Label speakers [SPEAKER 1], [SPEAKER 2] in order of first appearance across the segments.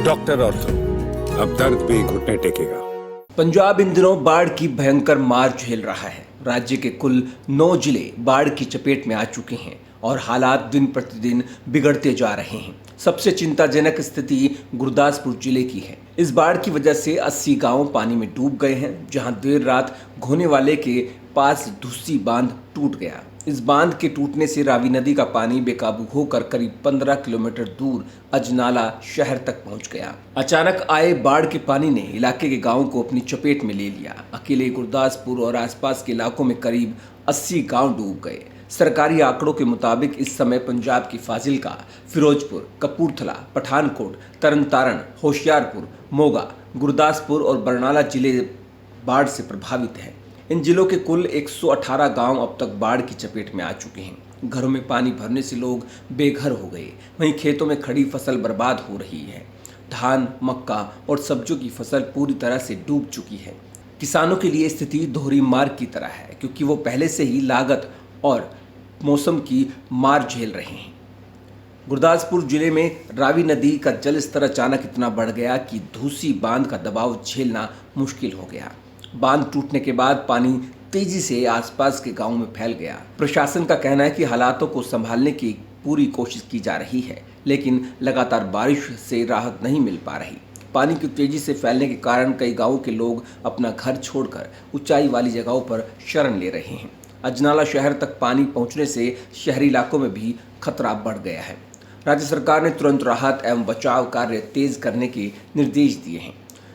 [SPEAKER 1] Doctor ortho, अब दर्द भी घुटने टेकेगा।
[SPEAKER 2] पंजाब इन दिनों बाढ़ की भयंकर मार झेल रहा है। राज्य के कुल 9 जिले बाढ़ की चपेट में आ चुके हैं और हालात दिन प्रतिदिन बिगड़ते जा रहे हैं। सबसे चिंताजनक स्थिति गुरदासपुर जिले की है। इस बाढ़ की वजह से 80 गांव पानी में डूब गए हैं, जहां देर रात घोनेवाले के पास धुस्सी बांध टूट गया। इस बांध के टूटने से रावी नदी का पानी बेकाबू होकर करीब 15 किलोमीटर दूर अजनाला शहर तक पहुंच गया। अचानक आए बाढ़ के पानी ने इलाके के गांवों को अपनी चपेट में ले लिया। अकेले गुरदासपुर और आसपास के इलाकों में करीब 80 गांव डूब गए। सरकारी आंकड़ों के मुताबिक इस समय पंजाब की फाजिल्का, फिरोजपुर, कपूरथला, पठानकोट, तरनतारण, होशियारपुर, मोगा, गुरदासपुर और बरनाला जिले बाढ़ से प्रभावित हैं। इन जिलों के कुल 118 गांव अब तक बाढ़ की चपेट में आ चुके हैं। घरों में पानी भरने से लोग बेघर हो गए। वहीं खेतों में खड़ी फसल बर्बाद हो रही है। धान, मक्का और सब्जियों की फसल पूरी तरह से डूब चुकी है। किसानों के लिए स्थिति दोहरी मार की तरह है, क्योंकि वो पहले से ही लागत और मौसम की मार झेल रहे हैं। गुरदासपुर जिले में रावी नदी का जल स्तर अचानक इतना बढ़ गया कि धूसी बांध का दबाव झेलना मुश्किल हो गया। बांध टूटने के बाद पानी तेजी से आसपास के गांवों में फैल गया। प्रशासन का कहना है कि हालातों को संभालने की पूरी कोशिश की जा रही है, लेकिन लगातार बारिश से राहत नहीं मिल पा रही। पानी की तेजी से फैलने के कारण कई गांवों के लोग अपना घर छोड़कर ऊंचाई वाली जगहों पर शरण ले रहे हैं। अजनाला शहर तक पानी पहुंचने से शहरी इलाकों में भी खतरा बढ़ गया है। राज्य सरकार ने तुरंत राहत एवं बचाव कार्य तेज करने के निर्देश दिए हैं।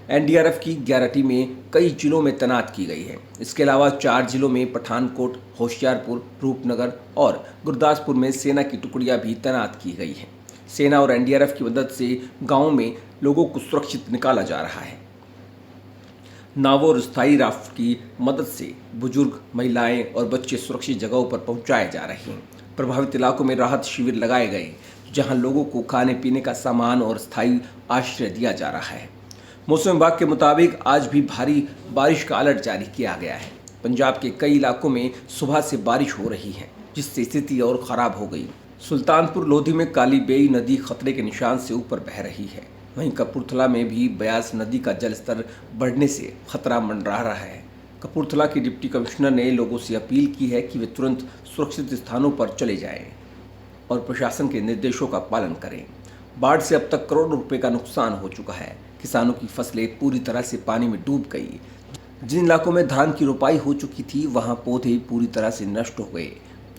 [SPEAKER 2] एनडीआरएफ की 11 टीमें कई जिलों में तैनात की गई है। इसके अलावा 4 जिलों में पठानकोट, होशियारपुर, रूपनगर और गुरदासपुर में सेना की टुकड़ियां भी तैनात की गई हैं। सेना और एनडीआरएफ की मदद से गांवों में लोगों को सुरक्षित निकाला जा रहा है। नावों और स्थायी राफ्ट की मदद से बुजुर्ग, महिलाएं और बच्चे सुरक्षित जगहों पर पहुंचाए जा रहे हैं। प्रभावित इलाकों में राहत शिविर लगाए गए, जहां लोगों को खाने पीने का सामान और स्थायी आश्रय दिया जा रहा है। मौसम विभाग के मुताबिक आज भी भारी बारिश का अलर्ट जारी किया गया है। पंजाब के कई इलाकों में सुबह से बारिश हो रही है, जिससे स्थिति और खराब हो गई। सुल्तानपुर लोधी में काली बेई नदी खतरे के निशान से ऊपर बह रही है। वहीं कपूरथला में भी ब्यास नदी का जलस्तर बढ़ने से खतरा मंडरा रहा है। कपूरथला के डिप्टी कमिश्नर ने लोगों से अपील की है कि वे तुरंत सुरक्षित स्थानों पर चले जाएं और प्रशासन के निर्देशों का पालन करें। बाढ़ से अब तक करोड़ों रुपए का नुकसान हो चुका है। किसानों की फसलें पूरी तरह से पानी में डूब गई। जिन इलाकों में धान की रोपाई हो चुकी थी, वहां पौधे पूरी तरह से नष्ट हो गए।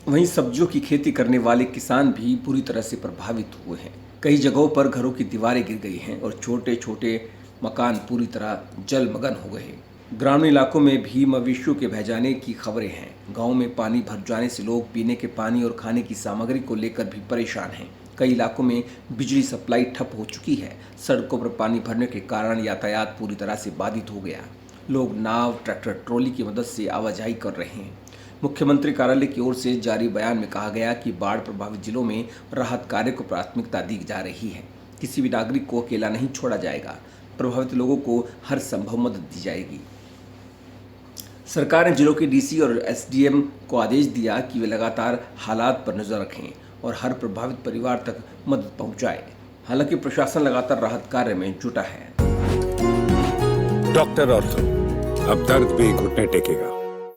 [SPEAKER 2] वहीं सब्जियों की खेती करने वाले किसान भी पूरी तरह से प्रभावित हुए हैं। कई जगहों पर घरों की दीवारें गिर गई हैं और छोटे छोटे मकान पूरी तरह जलमग्न हो गए। ग्रामीण इलाकों में भी मवेशियों के बह जाने की खबरें हैं। गाँव में पानी भर जाने से लोग पीने के पानी और खाने की सामग्री को लेकर भी परेशान हैं। कई इलाकों में बिजली सप्लाई ठप हो चुकी है। सड़कों पर पानी भरने के कारण यातायात पूरी तरह से बाधित हो गया। लोग नाव, ट्रैक्टर, ट्रॉली की मदद से आवाजाही कर रहे हैं। मुख्यमंत्री कार्यालय की ओर से जारी बयान में कहा गया कि बाढ़ प्रभावित जिलों में राहत कार्य को प्राथमिकता दी जा रही है। किसी भी नागरिक को अकेला नहीं छोड़ा जाएगा। प्रभावित लोगों को हर संभव मदद दी जाएगी। सरकार ने जिलों के डीसी और एसडीएम को आदेश दिया कि वे लगातार हालात पर नजर रखें और हर प्रभावित परिवार तक मदद पहुंचाए। हालांकि प्रशासन लगातार राहत कार्य में जुटा है।
[SPEAKER 1] डॉक्टर ऑर्थो, अब दर्द भी घुटने टेकेगा।